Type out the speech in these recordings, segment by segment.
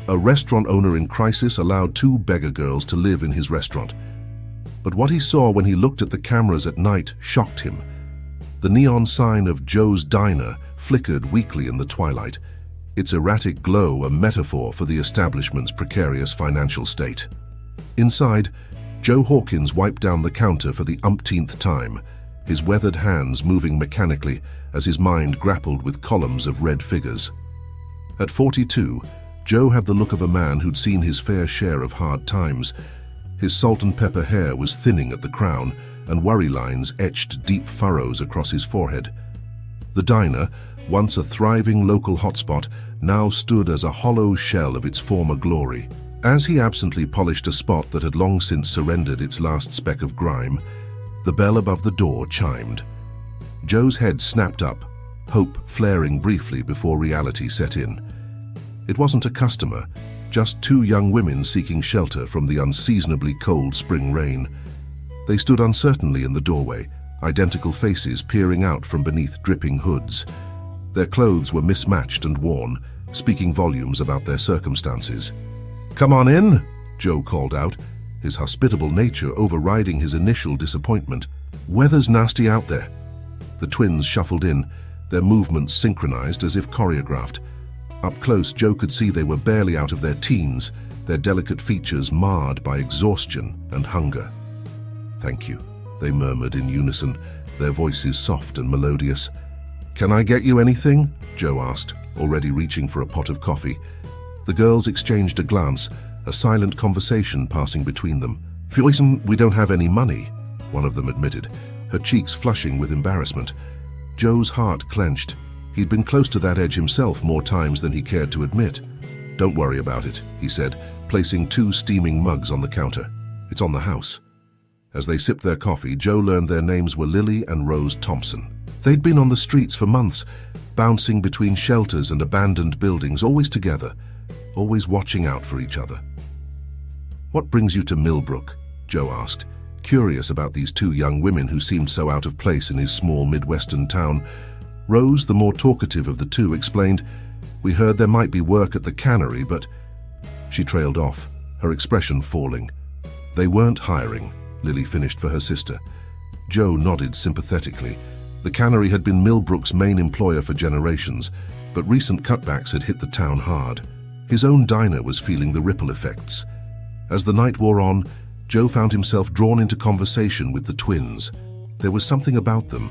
A restaurant owner in crisis allowed two beggar girls to live in his restaurant. But what he saw when he looked at the cameras at night shocked him. The neon sign of Joe's Diner flickered weakly in the twilight, its erratic glow a metaphor for the establishment's precarious financial state. Inside, Joe Hawkins wiped down the counter for the umpteenth time, his weathered hands moving mechanically as his mind grappled with columns of red figures. At 42, Joe had the look of a man who'd seen his fair share of hard times. His salt and pepper hair was thinning at the crown, and worry lines etched deep furrows across his forehead. The diner, once a thriving local hotspot, now stood as a hollow shell of its former glory. As he absently polished a spot that had long since surrendered its last speck of grime, the bell above the door chimed. Joe's head snapped up, hope flaring briefly before reality set in. It wasn't a customer, just two young women seeking shelter from the unseasonably cold spring rain. They stood uncertainly in the doorway, identical faces peering out from beneath dripping hoods. Their clothes were mismatched and worn, speaking volumes about their circumstances. "Come on in," Joe called out, his hospitable nature overriding his initial disappointment. "Weather's nasty out there." The twins shuffled in, their movements synchronized as if choreographed. Up close, Joe could see they were barely out of their teens, their delicate features marred by exhaustion and hunger. "Thank you," they murmured in unison, their voices soft and melodious. "Can I get you anything?" Joe asked, already reaching for a pot of coffee. The girls exchanged a glance, a silent conversation passing between them. "Fioisen, we don't have any money," one of them admitted, her cheeks flushing with embarrassment. Joe's heart clenched. He'd been close to that edge himself more times than he cared to admit. "Don't worry about it," he said, placing two steaming mugs on the counter. "It's on the house." As they sipped their coffee, Joe learned their names were Lily and Rose Thompson. They'd been on the streets for months, bouncing between shelters and abandoned buildings, always together, always watching out for each other. "What brings you to Millbrook?" Joe asked, curious about these two young women who seemed so out of place in his small Midwestern town. Rose, the more talkative of the two, explained, "We heard there might be work at the cannery, but—" She trailed off, her expression falling. "They weren't hiring," Lily finished for her sister. Joe nodded sympathetically. The cannery had been Millbrook's main employer for generations, but recent cutbacks had hit the town hard. His own diner was feeling the ripple effects. As the night wore on, Joe found himself drawn into conversation with the twins. There was something about them,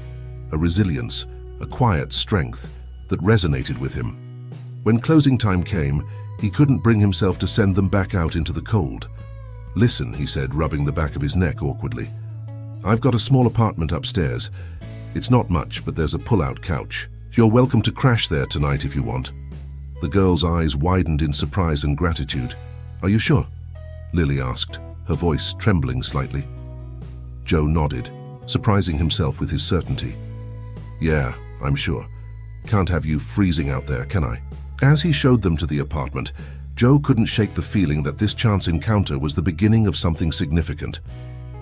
a resilience, a quiet strength, that resonated with him. When closing time came, he couldn't bring himself to send them back out into the cold. "Listen," he said, rubbing the back of his neck awkwardly. "I've got a small apartment upstairs. It's not much, but there's a pull-out couch. You're welcome to crash there tonight if you want." The girl's eyes widened in surprise and gratitude. "Are you sure?" Lily asked, her voice trembling slightly. Joe nodded, surprising himself with his certainty. "Yeah, I'm sure. Can't have you freezing out there, can I?" As he showed them to the apartment, Joe couldn't shake the feeling that this chance encounter was the beginning of something significant.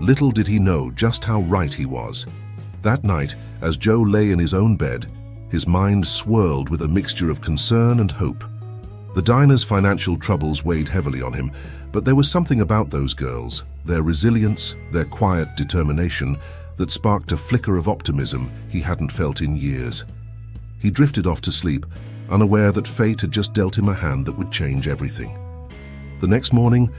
Little did he know just how right he was. That night, as Joe lay in his own bed, his mind swirled with a mixture of concern and hope. The diner's financial troubles weighed heavily on him, but there was something about those girls, their resilience, their quiet determination, that sparked a flicker of optimism he hadn't felt in years. He drifted off to sleep, unaware that fate had just dealt him a hand that would change everything. The next morning,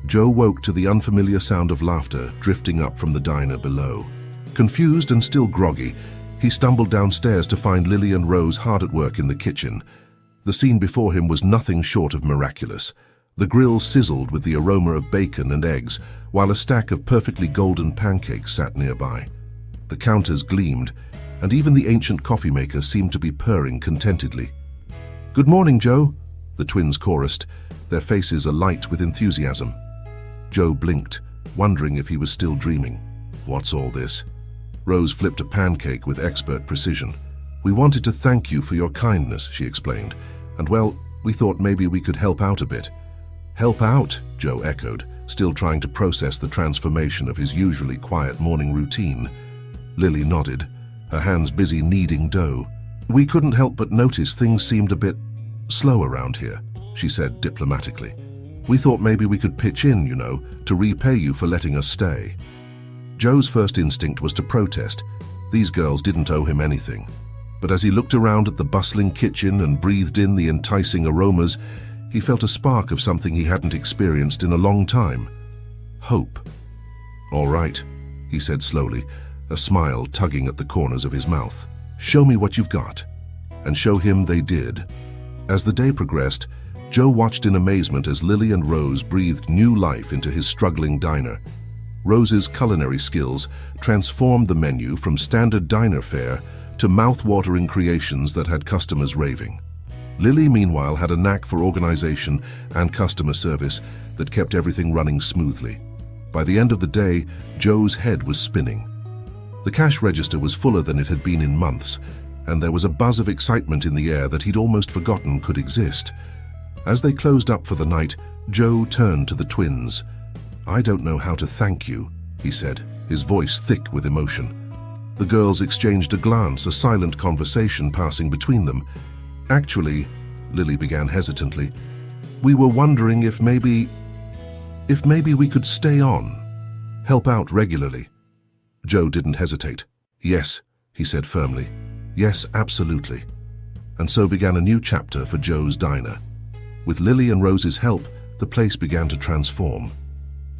Joe woke to the unfamiliar sound of laughter drifting up from the diner below. Confused and still groggy, he stumbled downstairs to find Lily and Rose hard at work in the kitchen. The scene before him was nothing short of miraculous. The grill sizzled with the aroma of bacon and eggs, while a stack of perfectly golden pancakes sat nearby. The counters gleamed, and even the ancient coffee maker seemed to be purring contentedly. "Good morning, Joe," the twins chorused, their faces alight with enthusiasm. Joe blinked, wondering if he was still dreaming. "What's all this?" Rose flipped a pancake with expert precision. "We wanted to thank you for your kindness," she explained, "and well, we thought maybe we could help out a bit." "Help out?" Joe echoed, still trying to process the transformation of his usually quiet morning routine. Lily nodded, her hands busy kneading dough. "We couldn't help but notice things seemed a bit slow around here." she said diplomatically. "We thought maybe we could pitch in, to repay you for letting us stay." Joe's first instinct was to protest. These girls didn't owe him anything. But as he looked around at the bustling kitchen and breathed in the enticing aromas, he felt a spark of something he hadn't experienced in a long time. Hope. "All right," he said slowly, a smile tugging at the corners of his mouth. "Show me what you've got." And show him they did. As the day progressed, Joe watched in amazement as Lily and Rose breathed new life into his struggling diner. Rose's culinary skills transformed the menu from standard diner fare to mouth-watering creations that had customers raving. Lily, meanwhile, had a knack for organization and customer service that kept everything running smoothly. By the end of the day, Joe's head was spinning. The cash register was fuller than it had been in months, and there was a buzz of excitement in the air that he'd almost forgotten could exist. As they closed up for the night, Joe turned to the twins. "I don't know how to thank you," he said, his voice thick with emotion. The girls exchanged a glance, a silent conversation passing between them. "Actually," Lily began hesitantly, "we were wondering if maybe we could stay on, help out regularly." Joe didn't hesitate. "Yes," he said firmly. "Yes, absolutely." And so began a new chapter for Joe's diner. With Lily and Rose's help, the place began to transform.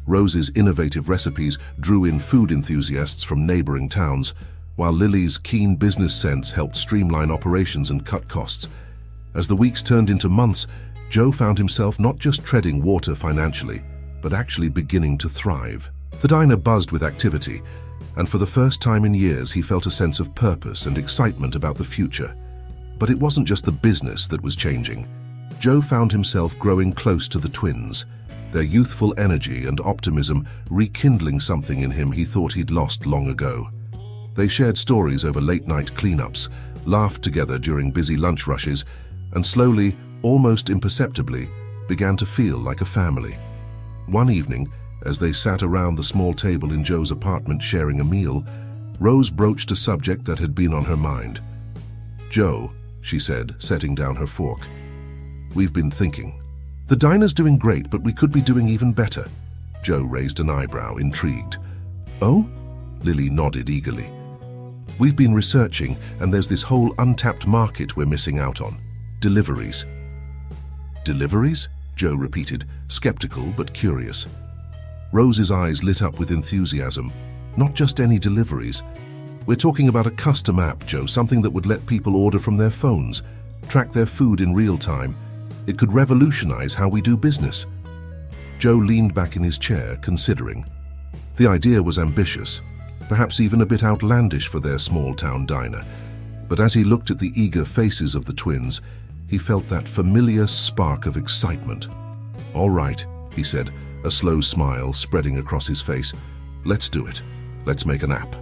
Rose's innovative recipes drew in food enthusiasts from neighboring towns, while Lily's keen business sense helped streamline operations and cut costs. As the weeks turned into months, Joe found himself not just treading water financially, but actually beginning to thrive. The diner buzzed with activity, and for the first time in years he felt a sense of purpose and excitement about the future. But it wasn't just the business that was changing. Joe found himself growing close to the twins, their youthful energy and optimism rekindling something in him he thought he'd lost long ago. They shared stories over late-night cleanups, laughed together during busy lunch rushes, and slowly, almost imperceptibly, began to feel like a family. One evening, as they sat around the small table in Joe's apartment sharing a meal, Rose broached a subject that had been on her mind. "Joe," she said, setting down her fork, "we've been thinking. The diner's doing great, but we could be doing even better." Joe raised an eyebrow, intrigued. "Oh?" Lily nodded eagerly. "We've been researching, and there's this whole untapped market we're missing out on. Deliveries." "Deliveries?" Joe repeated, skeptical but curious. Rose's eyes lit up with enthusiasm. "Not just any deliveries. We're talking about a custom app, Joe, something that would let people order from their phones, track their food in real time. It could revolutionize how we do business." Joe leaned back in his chair, considering. The idea was ambitious, perhaps even a bit outlandish for their small-town diner. But as he looked at the eager faces of the twins, he felt that familiar spark of excitement. "All right," he said, a slow smile spreading across his face. "Let's do it. Let's make an app."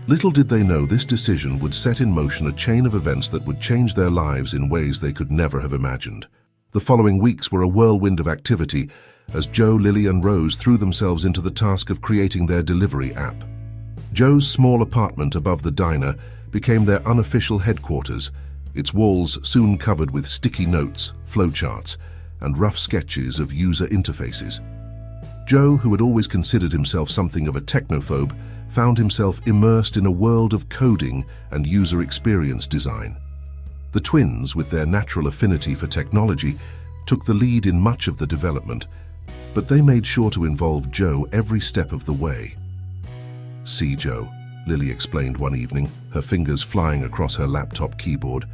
Little did they know this decision would set in motion a chain of events that would change their lives in ways they could never have imagined. The following weeks were a whirlwind of activity as Joe, Lily, and Rose threw themselves into the task of creating their delivery app. Joe's small apartment above the diner became their unofficial headquarters, its walls soon covered with sticky notes, flowcharts, and rough sketches of user interfaces. Joe, who had always considered himself something of a technophobe, found himself immersed in a world of coding and user experience design. The twins, with their natural affinity for technology, took the lead in much of the development, but they made sure to involve Joe every step of the way. "See, Joe," Lily explained one evening, her fingers flying across her laptop keyboard.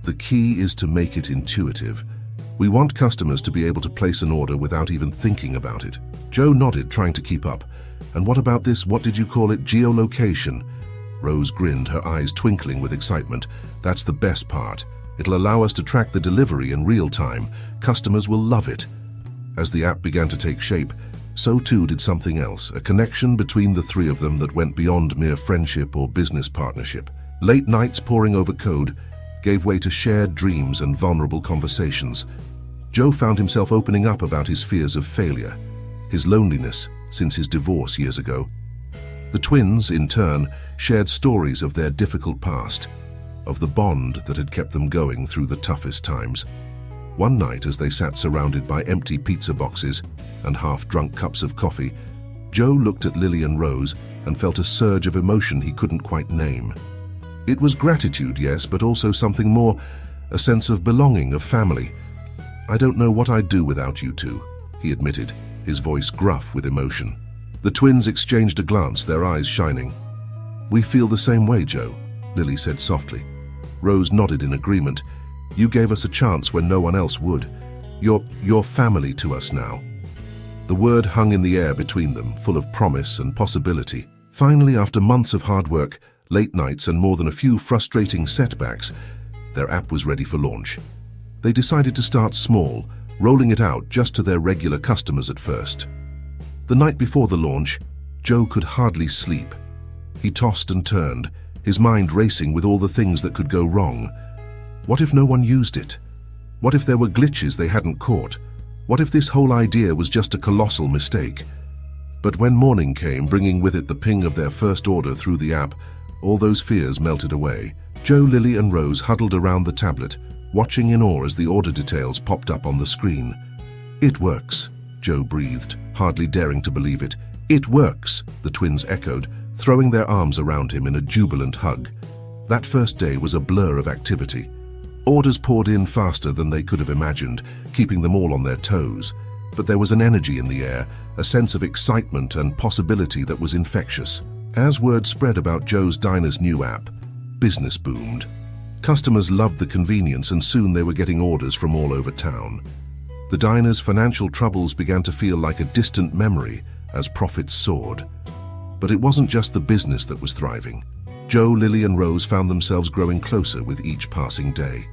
"The key is to make it intuitive. We want customers to be able to place an order without even thinking about it." Joe nodded, trying to keep up. "And what about this, what did you call it, geolocation?" Rose grinned, her eyes twinkling with excitement. "That's the best part. It'll allow us to track the delivery in real time. Customers will love it." As the app began to take shape, so too did something else, a connection between the three of them that went beyond mere friendship or business partnership. Late nights poring over code gave way to shared dreams and vulnerable conversations. Joe found himself opening up about his fears of failure, his loneliness since his divorce years ago. The twins, in turn, shared stories of their difficult past, of the bond that had kept them going through the toughest times. One night, as they sat surrounded by empty pizza boxes and half-drunk cups of coffee, Joe looked at Lily and Rose and felt a surge of emotion he couldn't quite name. It was gratitude, yes, but also something more, a sense of belonging, of family. "I don't know what I'd do without you two," he admitted, his voice gruff with emotion. The twins exchanged a glance, their eyes shining. "We feel the same way, Joe," Lily said softly. Rose nodded in agreement. "You gave us a chance when no one else would. You're family to us now." The word hung in the air between them, full of promise and possibility. Finally, after months of hard work, late nights, and more than a few frustrating setbacks, their app was ready for launch. They decided to start small, rolling it out just to their regular customers at first. The night before the launch, Joe could hardly sleep. He tossed and turned, his mind racing with all the things that could go wrong. What if no one used it? What if there were glitches they hadn't caught? What if this whole idea was just a colossal mistake? But when morning came, bringing with it the ping of their first order through the app, all those fears melted away. Joe, Lily, and Rose huddled around the tablet, watching in awe as the order details popped up on the screen. "It works," Joe breathed, hardly daring to believe it. "It works," the twins echoed, throwing their arms around him in a jubilant hug. That first day was a blur of activity. Orders poured in faster than they could have imagined, keeping them all on their toes. But there was an energy in the air, a sense of excitement and possibility that was infectious. As word spread about Joe's Diner's new app, business boomed. Customers loved the convenience, and soon they were getting orders from all over town. The diner's financial troubles began to feel like a distant memory as profits soared. But it wasn't just the business that was thriving. Joe, Lily, and Rose found themselves growing closer with each passing day.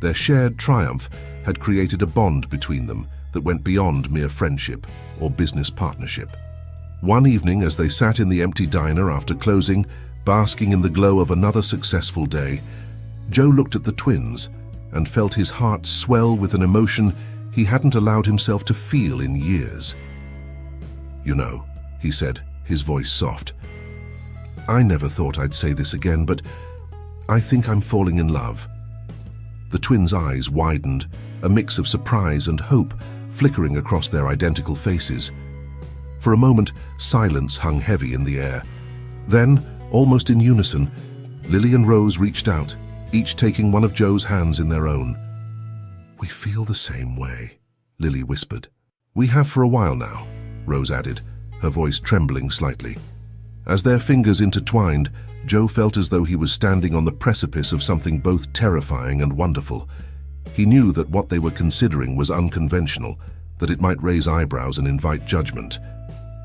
Their shared triumph had created a bond between them that went beyond mere friendship or business partnership. One evening, as they sat in the empty diner after closing, basking in the glow of another successful day, Joe looked at the twins and felt his heart swell with an emotion he hadn't allowed himself to feel in years. "You know," he said, his voice soft, "I never thought I'd say this again, but I think I'm falling in love." The twins' eyes widened, a mix of surprise and hope flickering across their identical faces. For a moment, silence hung heavy in the air. Then, almost in unison, Lily and Rose reached out, each taking one of Joe's hands in their own. "We feel the same way," Lily whispered. "We have for a while now," Rose added, her voice trembling slightly. As their fingers intertwined, Joe felt as though he was standing on the precipice of something both terrifying and wonderful. He knew that what they were considering was unconventional, that it might raise eyebrows and invite judgment.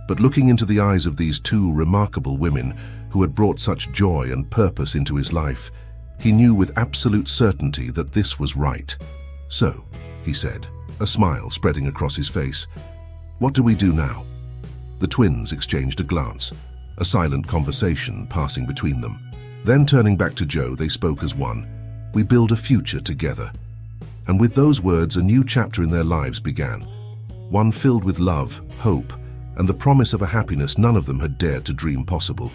But looking into the eyes of these two remarkable women who had brought such joy and purpose into his life, he knew with absolute certainty that this was right. "So," he said, a smile spreading across his face, "what do we do now?" The twins exchanged a glance, a silent conversation passing between them. Then, turning back to Joe, they spoke as one. "We build a future together." And with those words, a new chapter in their lives began, one filled with love, hope, and the promise of a happiness none of them had dared to dream possible.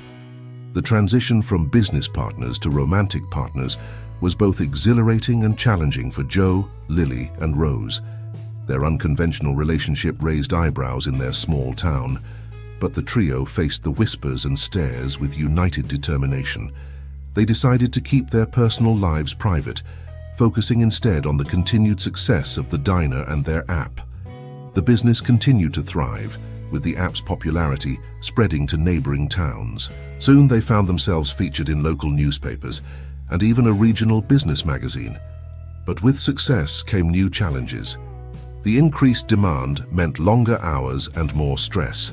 The transition from business partners to romantic partners was both exhilarating and challenging for Joe, Lily, and Rose. Their unconventional relationship raised eyebrows in their small town, but the trio faced the whispers and stares with united determination. They decided to keep their personal lives private, focusing instead on the continued success of the diner and their app. The business continued to thrive, with the app's popularity spreading to neighboring towns. Soon they found themselves featured in local newspapers and even a regional business magazine. But with success came new challenges. The increased demand meant longer hours and more stress.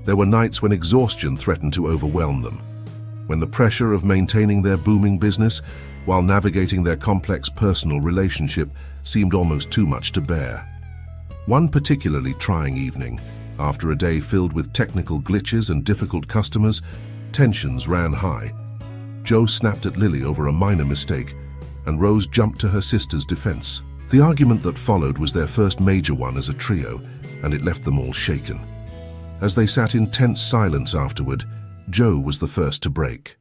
There were nights when exhaustion threatened to overwhelm them, when the pressure of maintaining their booming business while navigating their complex personal relationship seemed almost too much to bear. One particularly trying evening, after a day filled with technical glitches and difficult customers, tensions ran high. Joe snapped at Lily over a minor mistake, and Rose jumped to her sister's defense. The argument that followed was their first major one as a trio, and it left them all shaken. As they sat in tense silence afterward, Joe was the first to break.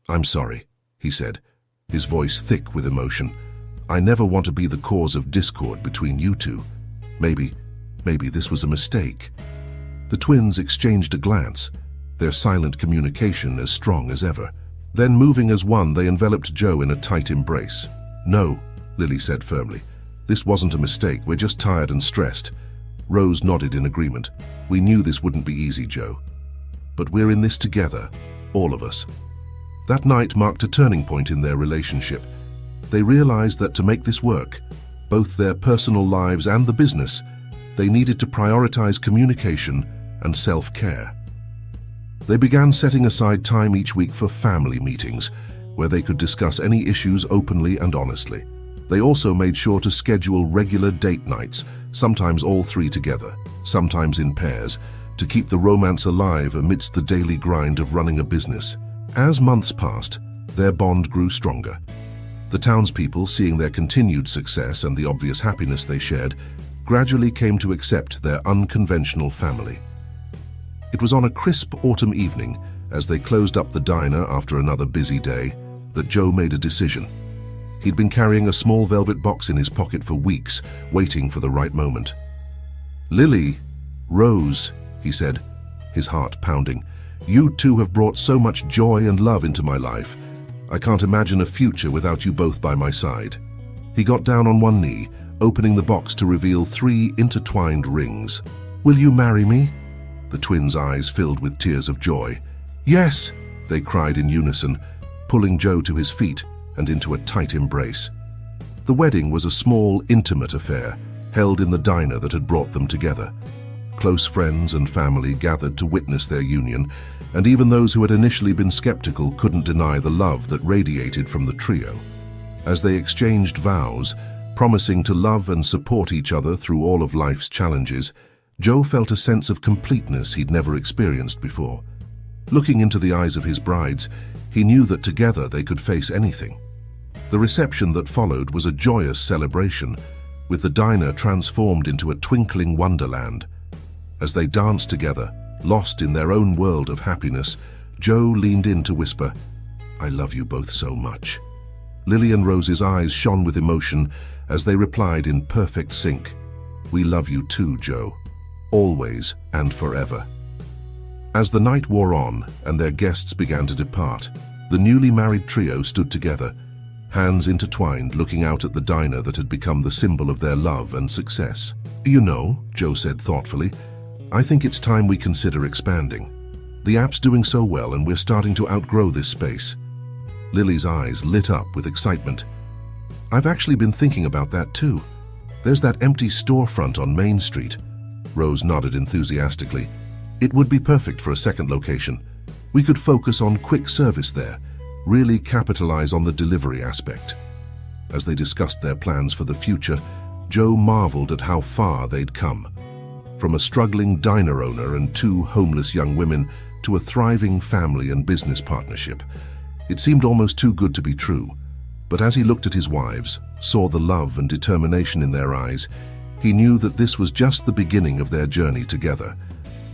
"I'm sorry," he said, his voice thick with emotion. I never want to be the cause of discord between you two. Maybe this was a mistake." The twins exchanged a glance, their silent communication as strong as ever. Then, moving as one, they enveloped Joe in a tight embrace. "No," Lily said firmly. "This wasn't a mistake. We're just tired and stressed." Rose nodded in agreement. "We knew this wouldn't be easy, Joe. But we're in this together, all of us." That night marked a turning point in their relationship. They realized that to make this work, both their personal lives and the business, they needed to prioritize communication and self-care. They began setting aside time each week for family meetings, where they could discuss any issues openly and honestly. They also made sure to schedule regular date nights, sometimes all three together, sometimes in pairs, to keep the romance alive amidst the daily grind of running a business. As months passed, their bond grew stronger. The townspeople, seeing their continued success and the obvious happiness they shared, gradually came to accept their unconventional family. It was on a crisp autumn evening, as they closed up the diner after another busy day, that Joe made a decision. He'd been carrying a small velvet box in his pocket for weeks, waiting for the right moment. "Lily, Rose," he said, his heart pounding, "you two have brought so much joy and love into my life. I can't imagine a future without you both by my side." He got down on one knee, opening the box to reveal 3 intertwined rings. "Will you marry me?" The twins' eyes filled with tears of joy. "Yes," they cried in unison, pulling Joe to his feet and into a tight embrace. The wedding was a small, intimate affair, held in the diner that had brought them together. Close friends and family gathered to witness their union, and even those who had initially been skeptical couldn't deny the love that radiated from the trio. As they exchanged vows, promising to love and support each other through all of life's challenges, Joe felt a sense of completeness he'd never experienced before. Looking into the eyes of his brides, he knew that together they could face anything. The reception that followed was a joyous celebration, with the diner transformed into a twinkling wonderland. As they danced together, lost in their own world of happiness, Joe leaned in to whisper, "I love you both so much." Lily and Rose's eyes shone with emotion as they replied in perfect sync, "We love you too, Joe. Always and forever." As the night wore on and their guests began to depart, the newly married trio stood together, hands intertwined, looking out at the diner that had become the symbol of their love and success. "You know," Joe said thoughtfully, "I think it's time we consider expanding. The app's doing so well and we're starting to outgrow this space." Lily's eyes lit up with excitement. "I've actually been thinking about that too. There's that empty storefront on Main Street." Rose nodded enthusiastically. "It would be perfect for a second location. We could focus on quick service there, really capitalize on the delivery aspect." As they discussed their plans for the future, Joe marveled at how far they'd come. From a struggling diner owner and 2 homeless young women to a thriving family and business partnership. It seemed almost too good to be true. But as he looked at his wives, saw the love and determination in their eyes, he knew that this was just the beginning of their journey together.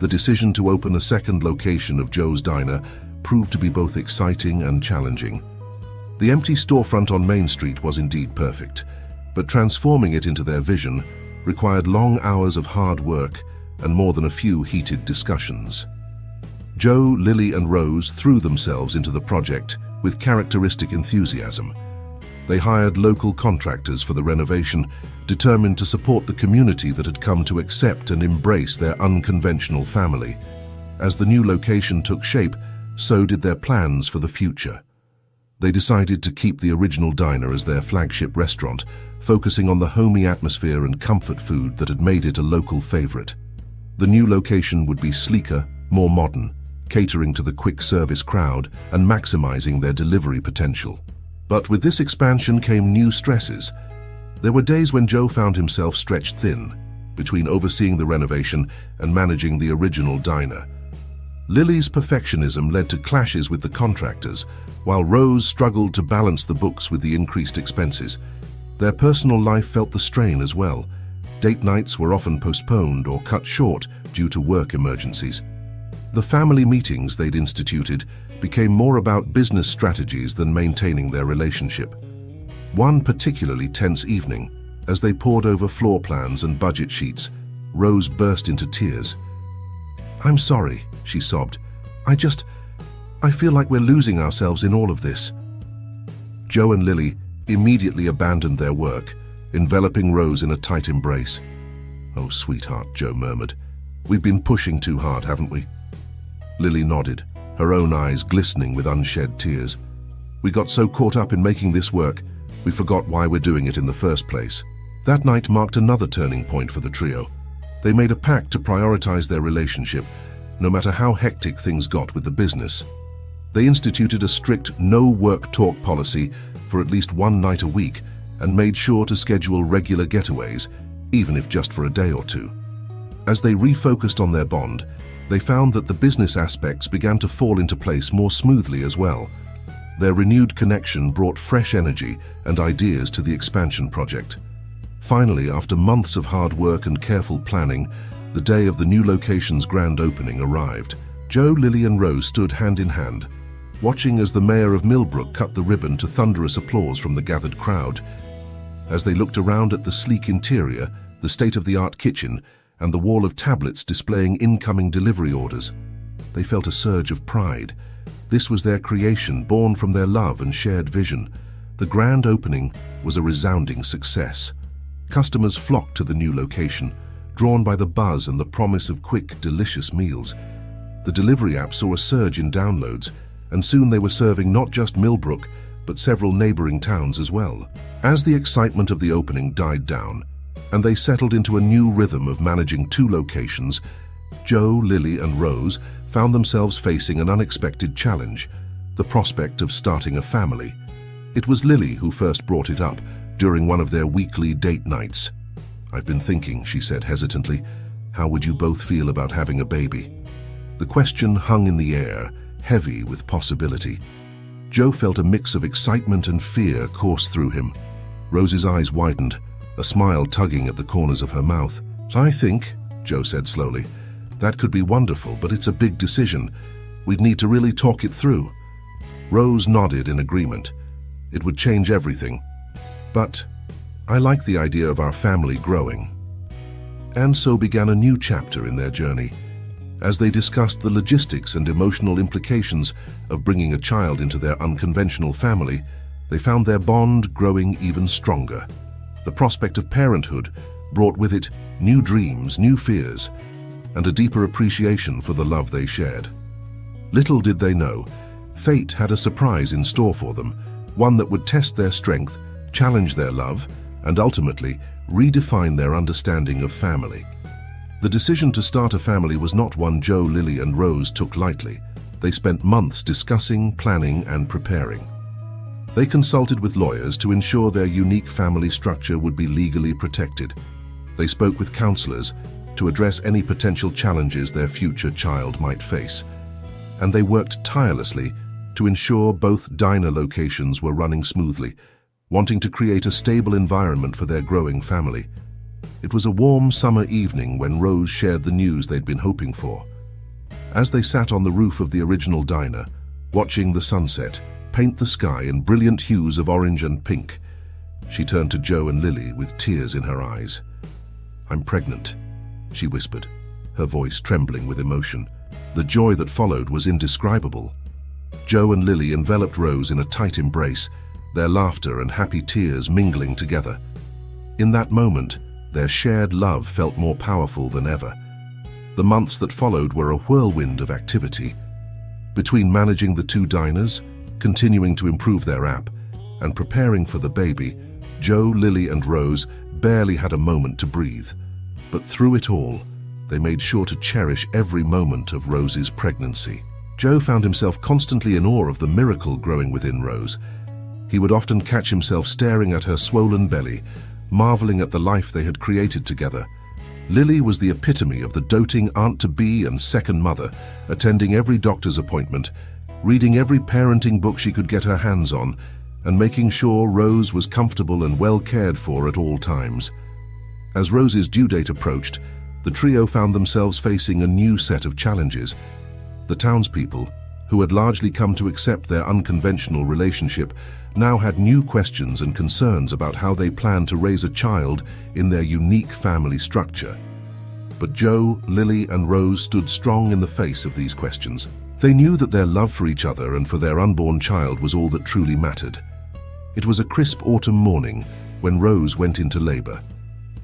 The decision to open a second location of Joe's Diner proved to be both exciting and challenging. The empty storefront on Main Street was indeed perfect, but transforming it into their vision required long hours of hard work and more than a few heated discussions. Joe, Lily, and Rose threw themselves into the project with characteristic enthusiasm. They hired local contractors for the renovation, determined to support the community that had come to accept and embrace their unconventional family. As the new location took shape, so did their plans for the future. They decided to keep the original diner as their flagship restaurant, focusing on the homey atmosphere and comfort food that had made it a local favorite. The new location would be sleeker, more modern, catering to the quick service crowd and maximizing their delivery potential. But with this expansion came new stresses. There were days when Joe found himself stretched thin between overseeing the renovation and managing the original diner. Lily's perfectionism led to clashes with the contractors, while Rose struggled to balance the books with the increased expenses. Their personal life felt the strain as well. Date nights were often postponed or cut short due to work emergencies. The family meetings they'd instituted became more about business strategies than maintaining their relationship. One particularly tense evening, as they pored over floor plans and budget sheets, Rose burst into tears. "I'm sorry," she sobbed. I feel like we're losing ourselves in all of this." Joe and Lily immediately abandoned their work, enveloping Rose in a tight embrace. "Oh, sweetheart," Joe murmured. "We've been pushing too hard, haven't we?" Lily nodded, her own eyes glistening with unshed tears. "We got so caught up in making this work, we forgot why we're doing it in the first place." That night marked another turning point for the trio. They made a pact to prioritize their relationship, no matter how hectic things got with the business. They instituted a strict no-work talk policy for at least one night a week and made sure to schedule regular getaways, even if just for a day or two. As they refocused on their bond, they found that the business aspects began to fall into place more smoothly as well. Their renewed connection brought fresh energy and ideas to the expansion project. Finally, after months of hard work and careful planning, the day of the new location's grand opening arrived. Joe, Lily and Rose stood hand in hand, watching as the mayor of Millbrook cut the ribbon to thunderous applause from the gathered crowd. As they looked around at the sleek interior, the state-of-the-art kitchen, and the wall of tablets displaying incoming delivery orders, they felt a surge of pride. This was their creation, born from their love and shared vision. The grand opening was a resounding success. Customers flocked to the new location, drawn by the buzz and the promise of quick, delicious meals. The delivery app saw a surge in downloads, and soon they were serving not just Millbrook, but several neighboring towns as well. As the excitement of the opening died down, and they settled into a new rhythm of managing two locations, Joe, Lily, and Rose found themselves facing an unexpected challenge: the prospect of starting a family. It was Lily who first brought it up during one of their weekly date nights. "I've been thinking," she said hesitantly, "how would you both feel about having a baby?" The question hung in the air, heavy with possibility. Joe felt a mix of excitement and fear course through him. Rose's eyes widened, a smile tugging at the corners of her mouth. "I think," Joe said slowly, "that could be wonderful, but it's a big decision. We'd need to really talk it through." Rose nodded in agreement. "It would change everything. But I like the idea of our family growing." And so began a new chapter in their journey. As they discussed the logistics and emotional implications of bringing a child into their unconventional family, they found their bond growing even stronger. The prospect of parenthood brought with it new dreams, new fears, and a deeper appreciation for the love they shared. Little did they know, fate had a surprise in store for them, one that would test their strength, challenge their love, and ultimately redefine their understanding of family. The decision to start a family was not one Joe, Lily, and Rose took lightly. They spent months discussing, planning, and preparing. They consulted with lawyers to ensure their unique family structure would be legally protected. They spoke with counselors to address any potential challenges their future child might face. And they worked tirelessly to ensure both diner locations were running smoothly, wanting to create a stable environment for their growing family. It was a warm summer evening when Rose shared the news they'd been hoping for. As they sat on the roof of the original diner, watching the sunset paint the sky in brilliant hues of orange and pink, she turned to Joe and Lily with tears in her eyes. "I'm pregnant," she whispered, her voice trembling with emotion. The joy that followed was indescribable. Joe and Lily enveloped Rose in a tight embrace, their laughter and happy tears mingling together. In that moment, their shared love felt more powerful than ever. The months that followed were a whirlwind of activity. Between managing the two diners, continuing to improve their app, and preparing for the baby, Joe, Lily, and Rose barely had a moment to breathe. But through it all, they made sure to cherish every moment of Rose's pregnancy. Joe found himself constantly in awe of the miracle growing within Rose. He would often catch himself staring at her swollen belly, marveling at the life they had created together. Lily was the epitome of the doting aunt-to-be and second mother, attending every doctor's appointment, reading every parenting book she could get her hands on, and making sure Rose was comfortable and well cared for at all times. As Rose's due date approached, the trio found themselves facing a new set of challenges. The townspeople, who had largely come to accept their unconventional relationship, now had new questions and concerns about how they planned to raise a child in their unique family structure. But Joe, Lily, and Rose stood strong in the face of these questions. They knew that their love for each other and for their unborn child was all that truly mattered. It was a crisp autumn morning when Rose went into labor.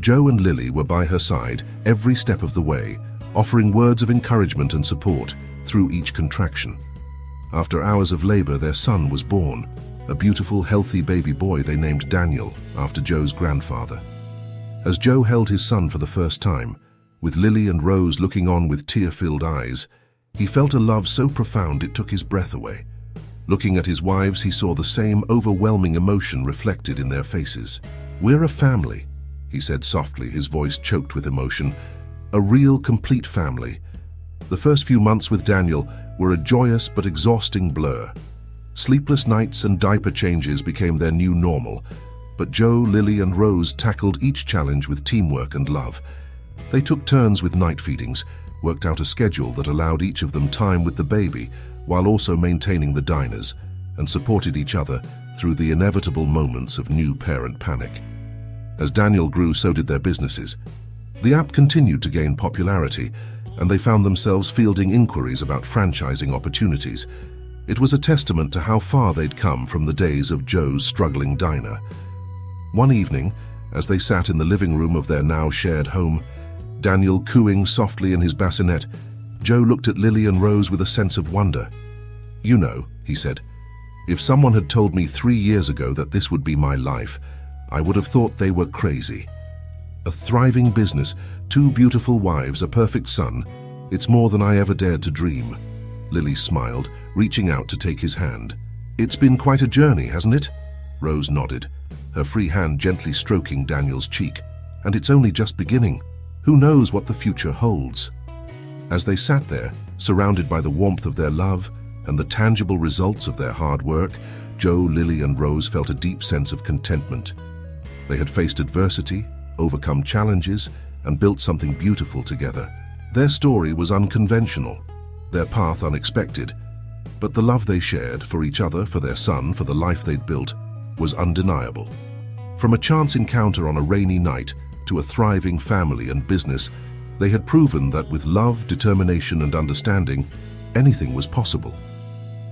Joe and Lily were by her side every step of the way, offering words of encouragement and support through each contraction. After hours of labor, their son was born, a beautiful, healthy baby boy they named Daniel, after Joe's grandfather. As Joe held his son for the first time, with Lily and Rose looking on with tear-filled eyes, he felt a love so profound it took his breath away. Looking at his wives, he saw the same overwhelming emotion reflected in their faces. "We're a family," he said softly, his voice choked with emotion. "A real, complete family." The first few months with Daniel were a joyous but exhausting blur. Sleepless nights and diaper changes became their new normal, but Joe, Lily, and Rose tackled each challenge with teamwork and love. They took turns with night feedings, worked out a schedule that allowed each of them time with the baby while also maintaining the diners, and supported each other through the inevitable moments of new parent panic. As Daniel grew, so did their businesses. The app continued to gain popularity, and they found themselves fielding inquiries about franchising opportunities. It was a testament to how far they'd come from the days of Joe's struggling diner. One evening, as they sat in the living room of their now shared home, Daniel cooing softly in his bassinet, Joe looked at Lily and Rose with a sense of wonder. "You know," he said, "if someone had told me 3 years ago that this would be my life, I would have thought they were crazy. A thriving business, 2 beautiful wives, a perfect son. It's more than I ever dared to dream." Lily smiled, reaching out to take his hand. "It's been quite a journey, hasn't it?" Rose nodded, her free hand gently stroking Daniel's cheek. "And it's only just beginning. Who knows what the future holds?" As they sat there, surrounded by the warmth of their love and the tangible results of their hard work, Joe, Lily, and Rose felt a deep sense of contentment. They had faced adversity, overcome challenges, and built something beautiful together. Their story was unconventional, their path unexpected, but the love they shared for each other, for their son, for the life they'd built, was undeniable. From a chance encounter on a rainy night to a thriving family and business, they had proven that with love, determination, and understanding, anything was possible.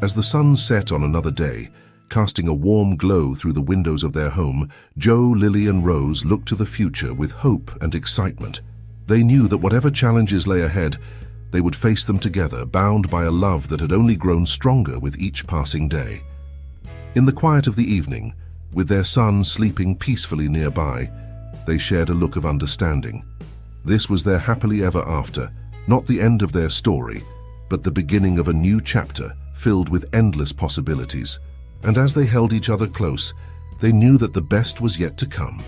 As the sun set on another day, casting a warm glow through the windows of their home, Joe, Lily, and Rose looked to the future with hope and excitement. They knew that whatever challenges lay ahead, they would face them together, bound by a love that had only grown stronger with each passing day. In the quiet of the evening, with their son sleeping peacefully nearby, they shared a look of understanding. This was their happily ever after, not the end of their story, but the beginning of a new chapter filled with endless possibilities. And as they held each other close, they knew that the best was yet to come.